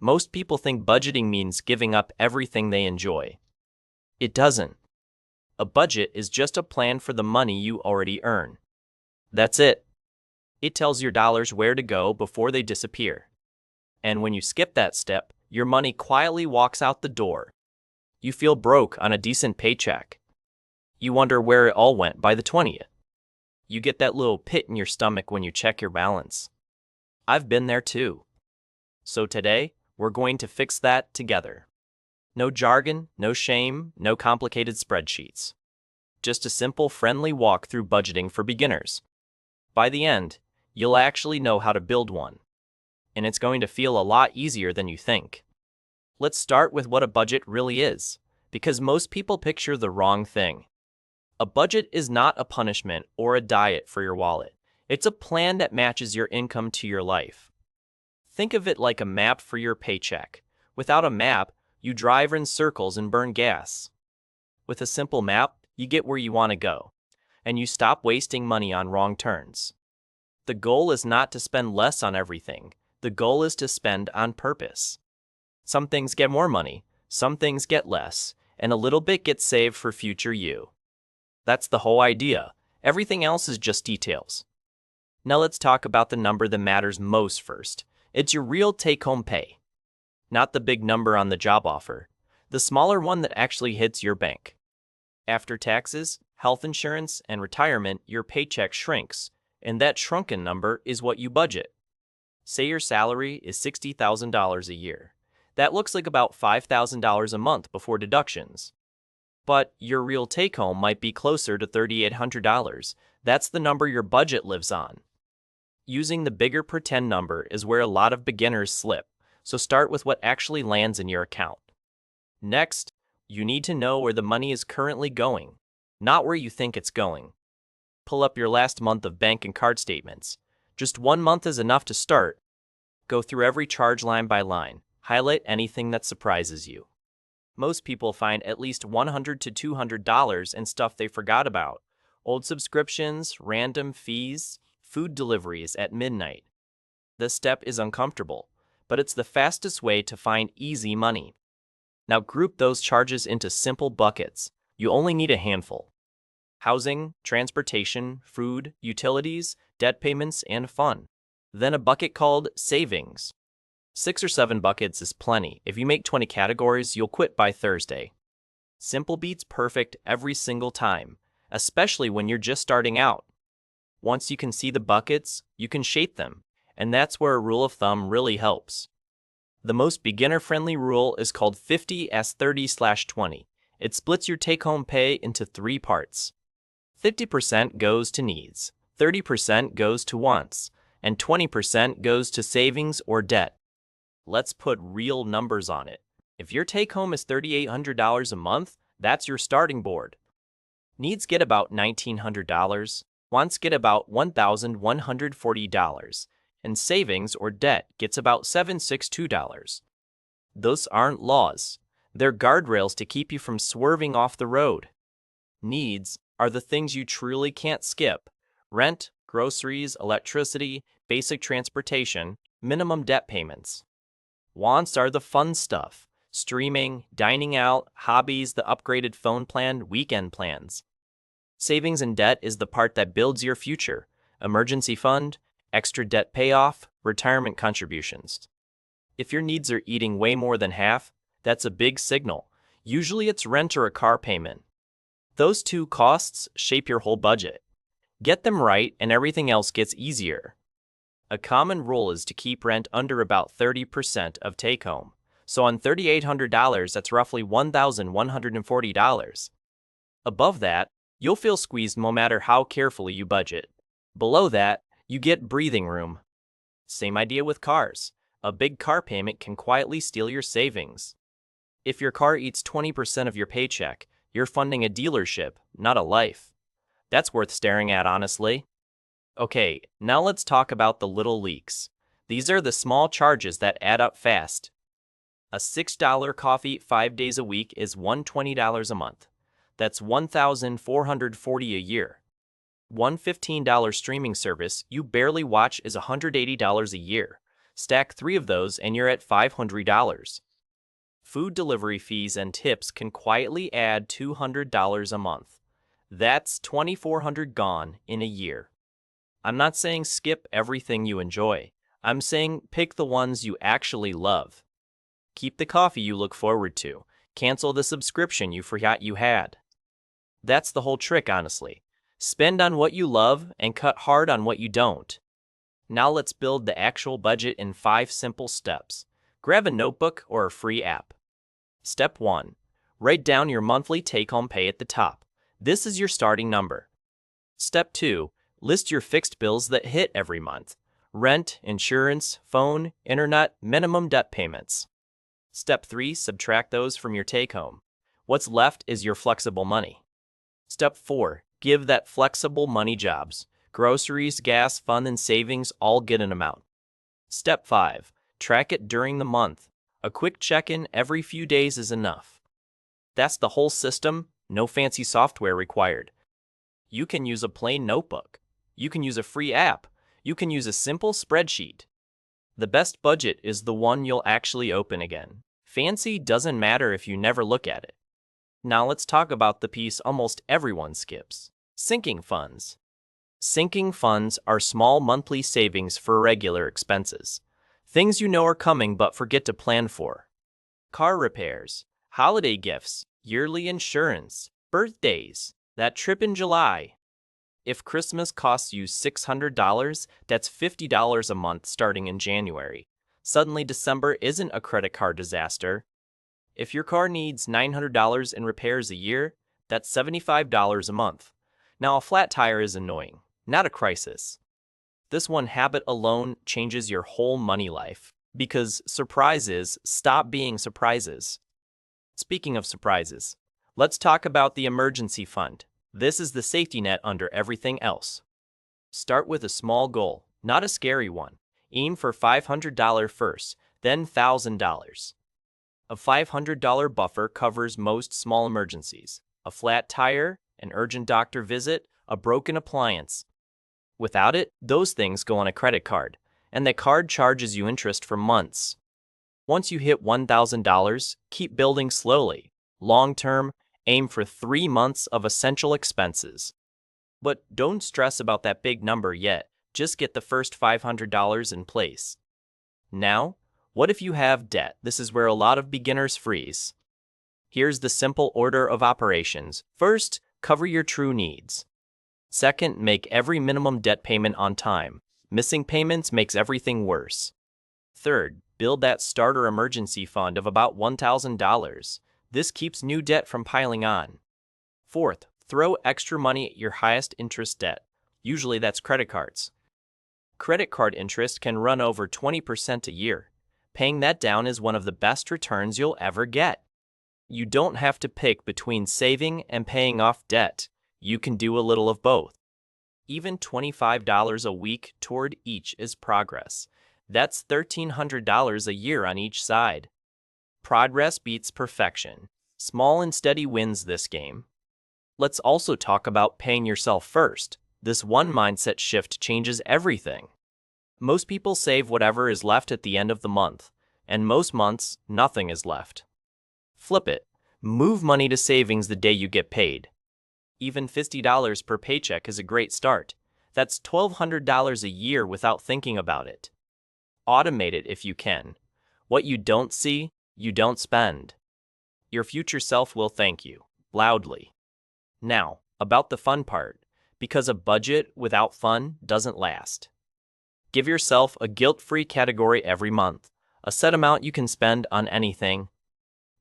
Most people think budgeting means giving up everything they enjoy. It doesn't. A budget is just a plan for the money you already earn. That's it. It tells your dollars where to go before they disappear. And when you skip that step, your money quietly walks out the door. You feel broke on a decent paycheck. You wonder where it all went by the 20th. You get that little pit in your stomach when you check your balance. I've been there too. So today, we're going to fix that together. No jargon, no shame, no complicated spreadsheets. Just a simple, friendly walk through budgeting for beginners. By the end, you'll actually know how to build one. And it's going to feel a lot easier than you think. Let's start with what a budget really is, because most people picture the wrong thing. A budget is not a punishment or a diet for your wallet. It's a plan that matches your income to your life. Think of it like a map for your paycheck. Without a map, you drive in circles and burn gas. With a simple map, you get where you want to go, and you stop wasting money on wrong turns. The goal is not to spend less on everything. The goal is to spend on purpose. Some things get more money, some things get less, and a little bit gets saved for future you. That's the whole idea. Everything else is just details. Now let's talk about the number that matters most first. It's your real take-home pay. Not the big number on the job offer, the smaller one that actually hits your bank. After taxes, health insurance, and retirement, your paycheck shrinks, and that shrunken number is what you budget. Say your salary is $60,000 a year. That looks like about $5,000 a month before deductions. But your real take-home might be closer to $3,800. That's the number your budget lives on. Using the bigger pretend number is where a lot of beginners slip, so start with what actually lands in your account. Next, you need to know where the money is currently going, not where you think it's going. Pull up your last month of bank and card statements. Just 1 month is enough to start. Go through every charge line by line. Highlight anything that surprises you. Most people find at least $100 to $200 in stuff they forgot about. Old subscriptions, random fees, food deliveries at midnight. This step is uncomfortable, but it's the fastest way to find easy money. Now group those charges into simple buckets. You only need a handful. Housing, transportation, food, utilities, debt payments, and fun. Then a bucket called savings. 6 or 7 buckets is plenty. If you make 20 categories, you'll quit by Thursday. Simple beats perfect every single time, especially when you're just starting out. Once you can see the buckets, you can shape them, and that's where a rule of thumb really helps. The most beginner-friendly rule is called 50s30/20. It splits your take-home pay into 3 parts. 50% goes to needs, 30% goes to wants, and 20% goes to savings or debt. Let's put real numbers on it. If your take-home is $3,800 a month, that's your starting board. Needs get about $1,900, wants get about $1,140, and savings or debt gets about $762. Those aren't laws. They're guardrails to keep you from swerving off the road. Needs are the things you truly can't skip: rent, groceries, electricity, basic transportation, minimum debt payments. Wants are the fun stuff: streaming, dining out, hobbies, the upgraded phone plan, weekend plans. Savings and debt is the part that builds your future: emergency fund, extra debt payoff, retirement contributions. If your needs are eating way more than half, that's a big signal. Usually it's rent or a car payment. Those 2 costs shape your whole budget. Get them right and everything else gets easier. A common rule is to keep rent under about 30% of take-home. So on $3,800, that's roughly $1,140. Above that, you'll feel squeezed no matter how carefully you budget. Below that, you get breathing room. Same idea with cars. A big car payment can quietly steal your savings. If your car eats 20% of your paycheck, you're funding a dealership, not a life. That's worth staring at, honestly. Okay, now let's talk about the little leaks. These are the small charges that add up fast. A $6 coffee 5 days a week is $120 a month. That's $1,440 a year. One $15 streaming service you barely watch is $180 a year. Stack 3 of those and you're at $500. Food delivery fees and tips can quietly add $200 a month. That's $2,400 gone in a year. I'm not saying skip everything you enjoy. I'm saying pick the ones you actually love. Keep the coffee you look forward to. Cancel the subscription you forgot you had. That's the whole trick, honestly. Spend on what you love and cut hard on what you don't. Now let's build the actual budget in 5 simple steps. Grab a notebook or a free app. Step 1. Write down your monthly take-home pay at the top. This is your starting number. Step 2. List your fixed bills that hit every month. Rent, insurance, phone, internet, minimum debt payments. Step 3. Subtract those from your take-home. What's left is your flexible money. Step 4. Give that flexible money jobs. Groceries, gas, fun, and savings all get an amount. Step 5. Track it during the month. A quick check-in every few days is enough. That's the whole system, no fancy software required. You can use a plain notebook. You can use a free app. You can use a simple spreadsheet. The best budget is the one you'll actually open again. Fancy doesn't matter if you never look at it. Now let's talk about the piece almost everyone skips. Sinking funds. Sinking funds are small monthly savings for regular expenses. Things you know are coming but forget to plan for. Car repairs, holiday gifts, yearly insurance, birthdays, that trip in July. If Christmas costs you $600, that's $50 a month starting in January. Suddenly December isn't a credit card disaster. If your car needs $900 in repairs a year, that's $75 a month. Now a flat tire is annoying, not a crisis. This one habit alone changes your whole money life, because surprises stop being surprises. Speaking of surprises, let's talk about the emergency fund. This is the safety net under everything else. Start with a small goal, not a scary one. Aim for $500 first, then $1,000. A $500 buffer covers most small emergencies. A flat tire, an urgent doctor visit, a broken appliance. Without it, those things go on a credit card, and that card charges you interest for months. Once you hit $1,000, keep building slowly. Long term, aim for 3 months of essential expenses. But don't stress about that big number yet, just get the first $500 in place. Now, what if you have debt? This is where a lot of beginners freeze. Here's the simple order of operations. First, cover your true needs. Second, make every minimum debt payment on time. Missing payments makes everything worse. Third, build that starter emergency fund of about $1,000. This keeps new debt from piling on. Fourth, throw extra money at your highest interest debt. Usually that's credit cards. Credit card interest can run over 20% a year. Paying that down is one of the best returns you'll ever get. You don't have to pick between saving and paying off debt. You can do a little of both. Even $25 a week toward each is progress. That's $1,300 a year on each side. Progress beats perfection. Small and steady wins this game. Let's also talk about paying yourself first. This one mindset shift changes everything. Most people save whatever is left at the end of the month, and most months, nothing is left. Flip it. Move money to savings the day you get paid. Even $50 per paycheck is a great start. That's $1,200 a year without thinking about it. Automate it if you can. What you don't see, you don't spend. Your future self will thank you, loudly. Now, about the fun part, because a budget without fun doesn't last. Give yourself a guilt-free category every month, a set amount you can spend on anything.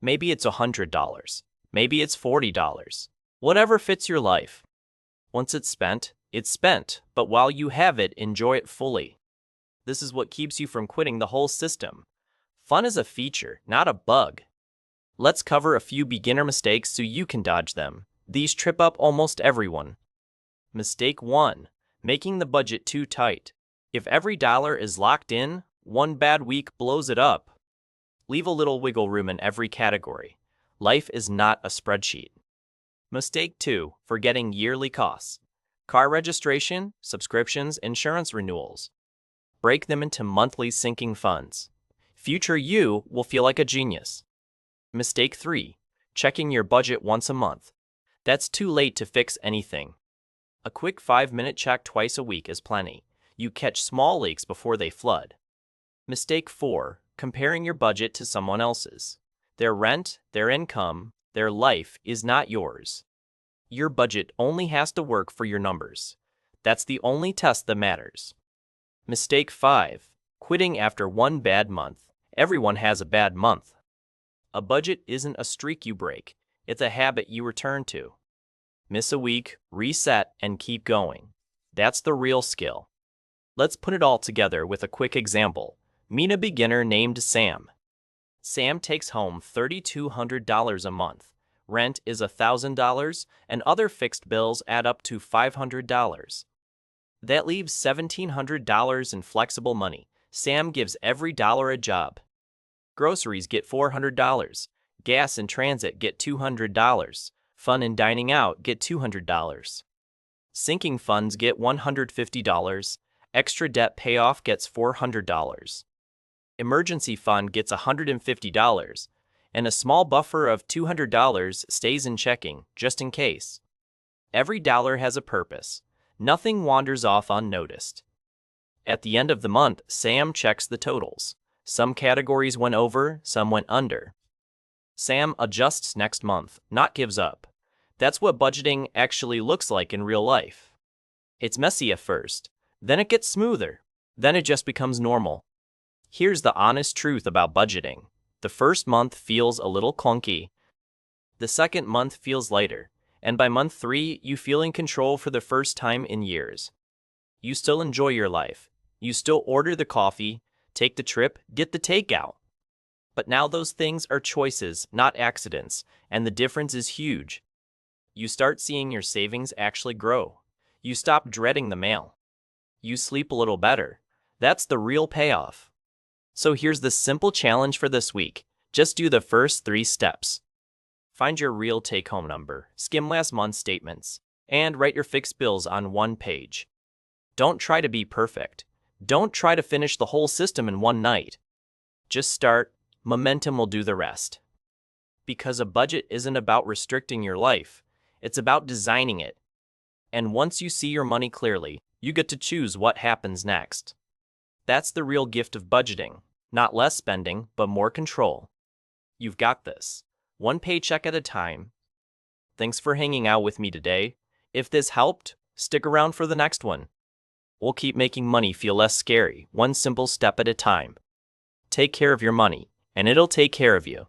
Maybe it's $100, maybe it's $40, whatever fits your life. Once it's spent, but while you have it, enjoy it fully. This is what keeps you from quitting the whole system. Fun is a feature, not a bug. Let's cover a few beginner mistakes so you can dodge them. These trip up almost everyone. Mistake 1. Making the budget too tight. If every dollar is locked in, one bad week blows it up. Leave a little wiggle room in every category. Life is not a spreadsheet. Mistake 2. Forgetting yearly costs. Car registration, subscriptions, insurance renewals. Break them into monthly sinking funds. Future you will feel like a genius. Mistake 3. Checking your budget once a month. That's too late to fix anything. A quick 5-minute check twice a week is plenty. You catch small leaks before they flood. Mistake 4. Comparing your budget to someone else's. Their rent, their income, their life is not yours. Your budget only has to work for your numbers. That's the only test that matters. Mistake 5. Quitting after one bad month. Everyone has a bad month. A budget isn't a streak you break, it's a habit you return to. Miss a week, reset, and keep going. That's the real skill. Let's put it all together with a quick example. Meet a beginner named Sam. Sam takes home $3,200 a month. Rent is $1,000, and other fixed bills add up to $500. That leaves $1,700 in flexible money. Sam gives every dollar a job. Groceries get $400. Gas and transit get $200. Fun and dining out get $200. Sinking funds get $150. Extra debt payoff gets $400. Emergency fund gets $150. And a small buffer of $200 stays in checking, just in case. Every dollar has a purpose. Nothing wanders off unnoticed. At the end of the month, Sam checks the totals. Some categories went over, some went under. Sam adjusts next month, not gives up. That's what budgeting actually looks like in real life. It's messy at first, then it gets smoother, then it just becomes normal. Here's the honest truth about budgeting. The first month feels a little clunky. The second month feels lighter, and by month 3, you feel in control for the first time in years. You still enjoy your life. You still order the coffee, take the trip, get the takeout. But now those things are choices, not accidents, and the difference is huge. You start seeing your savings actually grow. You stop dreading the mail. You sleep a little better. That's the real payoff. So here's the simple challenge for this week. Just do the first 3 steps. Find your real take-home number, skim last month's statements, and write your fixed bills on one page. Don't try to be perfect. Don't try to finish the whole system in one night. Just start. Momentum will do the rest. Because a budget isn't about restricting your life, it's about designing it. And once you see your money clearly, you get to choose what happens next. That's the real gift of budgeting. Not less spending, but more control. You've got this. One paycheck at a time. Thanks for hanging out with me today. If this helped, stick around for the next one. We'll keep making money feel less scary, one simple step at a time. Take care of your money, and it'll take care of you.